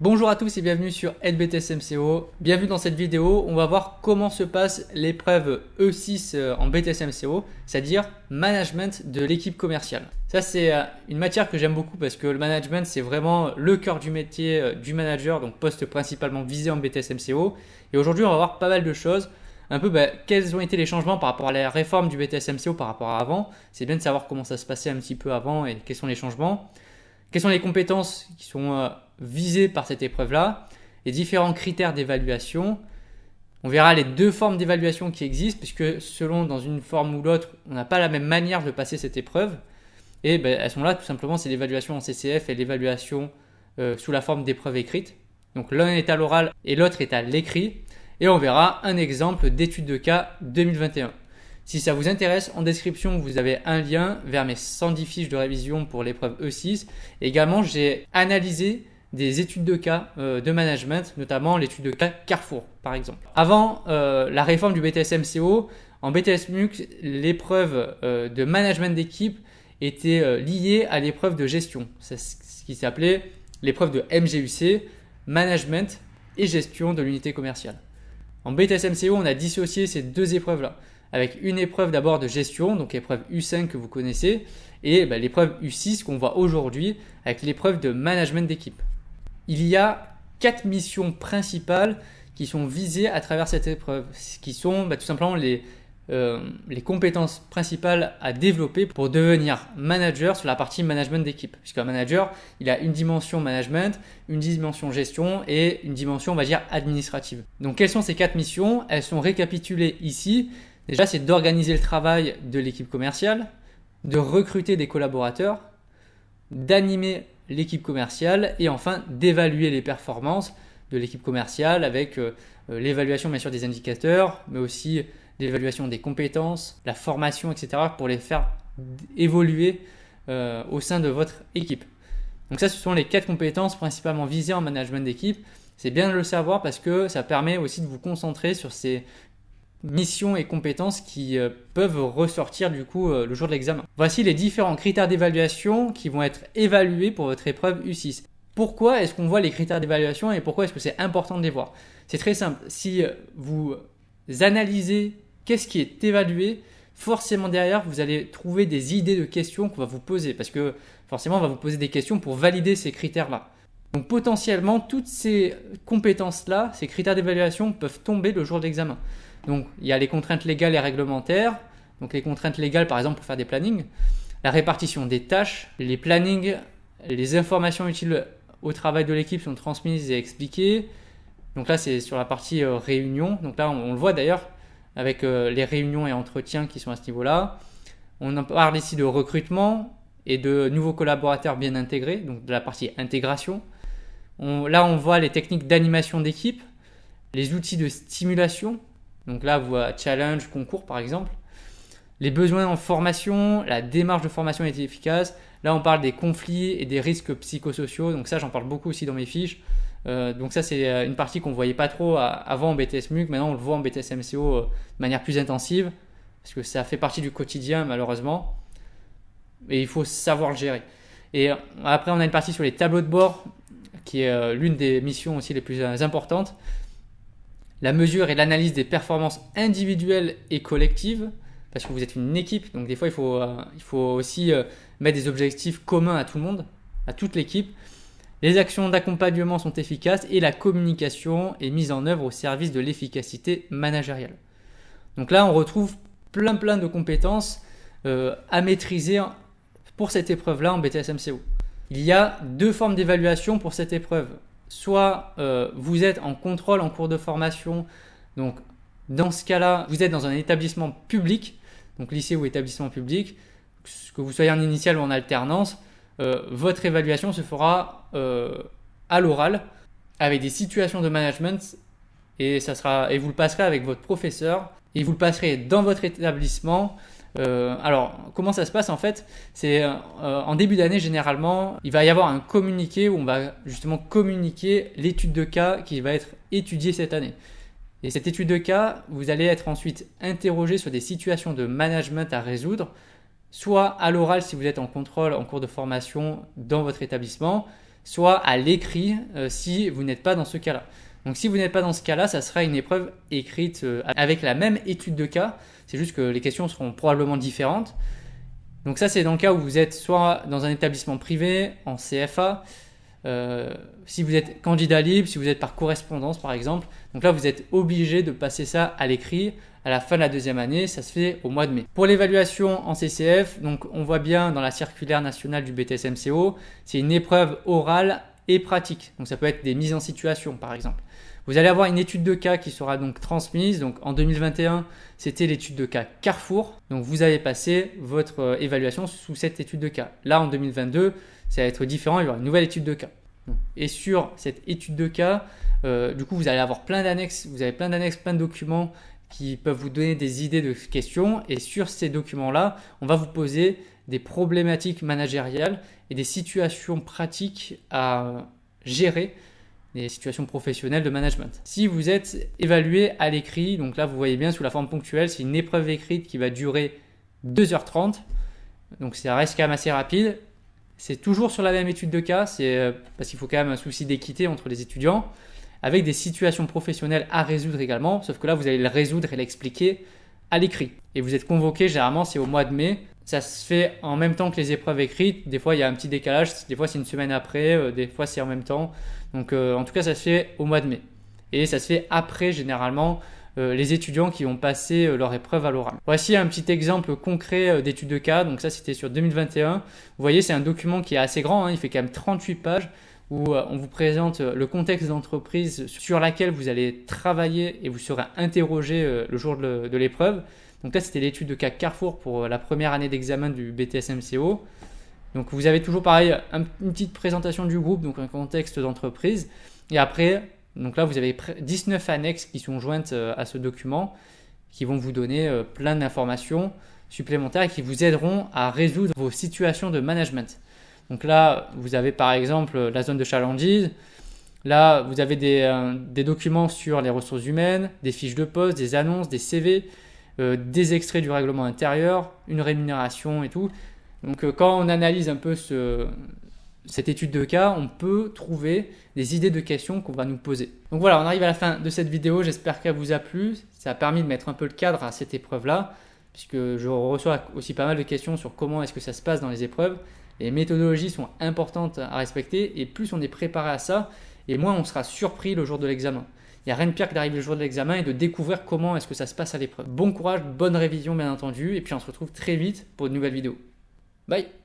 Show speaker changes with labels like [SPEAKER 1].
[SPEAKER 1] Bonjour à tous et bienvenue sur LBTS MCO. Bienvenue dans cette vidéo, on va voir comment se passe l'épreuve E6 en BTS MCO, c'est-à-dire management de l'équipe commerciale. Ça c'est une matière que j'aime beaucoup parce que le management c'est vraiment le cœur du métier du manager, donc poste principalement visé en BTS MCO. Et aujourd'hui on va voir pas mal de choses. Un peu quels ont été les changements par rapport à la réforme du BTS MCO par rapport à avant. C'est bien de savoir comment ça se passait un petit peu avant et quels sont les changements. Quelles sont les compétences qui sont visées par cette épreuve-là, les différents critères d'évaluation. On verra les deux formes d'évaluation qui existent, puisque selon dans une forme ou l'autre, on n'a pas la même manière de passer cette épreuve. Et elles sont là tout simplement, c'est l'évaluation en CCF et l'évaluation sous la forme d'épreuve écrite. Donc l'un est à l'oral et l'autre est à l'écrit. Et on verra un exemple d'étude de cas 2021. Si ça vous intéresse, en description, vous avez un lien vers mes 110 fiches de révision pour l'épreuve E6. Et également, j'ai analysé des études de cas de management, notamment l'étude de cas Carrefour, par exemple. Avant la réforme du BTS MCO, en BTS MUC, l'épreuve de management d'équipe était liée à l'épreuve de gestion. C'est ce qui s'appelait l'épreuve de MGUC, Management et Gestion de l'unité commerciale. En BTS MCO, on a dissocié ces deux épreuves-là, avec une épreuve d'abord de gestion, donc épreuve U5 que vous connaissez, et l'épreuve U6 qu'on voit aujourd'hui avec l'épreuve de management d'équipe. Il y a 4 missions principales qui sont visées à travers cette épreuve, qui sont tout simplement les compétences principales à développer pour devenir manager sur la partie management d'équipe. Puisqu'un manager, il a une dimension management, une dimension gestion et une dimension, on va dire, administrative. Donc quelles sont ces 4 missions? Elles sont récapitulées ici. Déjà, c'est d'organiser le travail de l'équipe commerciale, de recruter des collaborateurs, d'animer l'équipe commerciale et enfin d'évaluer les performances de l'équipe commerciale avec l'évaluation bien sûr des indicateurs, mais aussi l'évaluation des compétences, la formation, etc. pour les faire évoluer au sein de votre équipe. Donc ça, ce sont les 4 compétences principalement visées en management d'équipe. C'est bien de le savoir parce que ça permet aussi de vous concentrer sur ces missions et compétences qui peuvent ressortir du coup le jour de l'examen. Voici les différents critères d'évaluation qui vont être évalués pour votre épreuve U6. Pourquoi est-ce qu'on voit les critères d'évaluation et pourquoi est-ce que c'est important de les voir? C'est très simple. Si vous analysez qu'est-ce qui est évalué, forcément derrière vous allez trouver des idées de questions qu'on va vous poser parce que forcément on va vous poser des questions pour valider ces critères-là. Donc potentiellement toutes ces compétences-là, ces critères d'évaluation peuvent tomber le jour de l'examen. Donc il y a les contraintes légales et réglementaires, donc les contraintes légales par exemple pour faire des plannings, la répartition des tâches, les plannings, les informations utiles au travail de l'équipe sont transmises et expliquées. Donc là c'est sur la partie réunion, donc là on le voit d'ailleurs avec les réunions et entretiens qui sont à ce niveau-là. On en parle ici de recrutement et de nouveaux collaborateurs bien intégrés, donc de la partie intégration. Là on voit les techniques d'animation d'équipe, les outils de stimulation. Donc là, vous voyez challenge, concours par exemple. Les besoins en formation, la démarche de formation est efficace. Là, on parle des conflits et des risques psychosociaux. Donc ça, j'en parle beaucoup aussi dans mes fiches. Donc ça, c'est une partie qu'on ne voyait pas trop avant en BTS MUC. Maintenant, on le voit en BTS MCO de manière plus intensive parce que ça fait partie du quotidien malheureusement. Et il faut savoir le gérer. Et après, on a une partie sur les tableaux de bord qui est l'une des missions aussi les plus importantes. La mesure et l'analyse des performances individuelles et collectives, parce que vous êtes une équipe, donc des fois il faut aussi mettre des objectifs communs à tout le monde, à toute l'équipe. Les actions d'accompagnement sont efficaces et la communication est mise en œuvre au service de l'efficacité managériale. Donc là, on retrouve plein de compétences à maîtriser pour cette épreuve-là en BTS MCO. Il y a 2 formes d'évaluation pour cette épreuve. Soit vous êtes en contrôle en cours de formation, donc dans ce cas-là, vous êtes dans un établissement public, donc lycée ou établissement public, que vous soyez en initiale ou en alternance, votre évaluation se fera à l'oral avec des situations de management et vous le passerez avec votre professeur et vous le passerez dans votre établissement. Alors, comment ça se passe en fait? C'est en début d'année généralement, il va y avoir un communiqué où on va justement communiquer l'étude de cas qui va être étudiée cette année. Et cette étude de cas, vous allez être ensuite interrogé sur des situations de management à résoudre, soit à l'oral si vous êtes en contrôle en cours de formation dans votre établissement, soit à l'écrit si vous n'êtes pas dans ce cas-là. Donc si vous n'êtes pas dans ce cas-là, ça sera une épreuve écrite avec la même étude de cas, c'est juste que les questions seront probablement différentes. Donc ça, c'est dans le cas où vous êtes soit dans un établissement privé, en CFA, si vous êtes candidat libre, si vous êtes par correspondance par exemple. Donc là, vous êtes obligé de passer ça à l'écrit à la fin de la deuxième année, ça se fait au mois de mai. Pour l'évaluation en CCF, donc on voit bien dans la circulaire nationale du BTS-MCO, c'est une épreuve orale et pratique. Donc ça peut être des mises en situation par exemple. Vous allez avoir une étude de cas qui sera donc transmise. Donc en 2021, c'était l'étude de cas Carrefour. Donc vous avez passé votre évaluation sous cette étude de cas. Là en 2022, ça va être différent, il y aura une nouvelle étude de cas. Et sur cette étude de cas, du coup vous allez avoir plein d'annexes, vous avez plein d'annexes, plein de documents qui peuvent vous donner des idées de questions. Et sur ces documents-là, on va vous poser des problématiques managériales et des situations pratiques à gérer, des situations professionnelles de management. Si vous êtes évalué à l'écrit, donc là vous voyez bien sous la forme ponctuelle, c'est une épreuve écrite qui va durer 2h30, donc ça reste quand même assez rapide. C'est toujours sur la même étude de cas, c'est parce qu'il faut quand même un souci d'équité entre les étudiants, avec des situations professionnelles à résoudre également, sauf que là vous allez le résoudre et l'expliquer à l'écrit. Et vous êtes convoqué, généralement c'est au mois de mai, ça se fait en même temps que les épreuves écrites, des fois il y a un petit décalage, des fois c'est une semaine après, des fois c'est en même temps. Donc en tout cas ça se fait au mois de mai. Et ça se fait après généralement les étudiants qui ont passé leur épreuve à l'oral. Voici un petit exemple concret d'étude de cas, donc ça c'était sur 2021. Vous voyez c'est un document qui est assez grand, il fait quand même 38 pages où on vous présente le contexte d'entreprise sur laquelle vous allez travailler et vous serez interrogé le jour de l'épreuve. Donc là c'était l'étude de cas Carrefour pour la première année d'examen du BTS-MCO. Donc vous avez toujours pareil une petite présentation du groupe, donc un contexte d'entreprise. Et après, donc là vous avez 19 annexes qui sont jointes à ce document, qui vont vous donner plein d'informations supplémentaires et qui vous aideront à résoudre vos situations de management. Donc là vous avez par exemple la zone de chalandise. Là vous avez des documents sur les ressources humaines, des fiches de poste, des annonces, des CV, des extraits du règlement intérieur, une rémunération et tout. Donc quand on analyse un peu cette étude de cas, on peut trouver des idées de questions qu'on va nous poser. Donc voilà, on arrive à la fin de cette vidéo, j'espère qu'elle vous a plu. Ça a permis de mettre un peu le cadre à cette épreuve-là, puisque je reçois aussi pas mal de questions sur comment est-ce que ça se passe dans les épreuves. Les méthodologies sont importantes à respecter et plus on est préparé à ça, et moins on sera surpris le jour de l'examen. Il n'y a rien de pire que d'arriver le jour de l'examen et de découvrir comment est-ce que ça se passe à l'épreuve. Bon courage, bonne révision bien entendu, et puis on se retrouve très vite pour de nouvelles vidéos. Bye!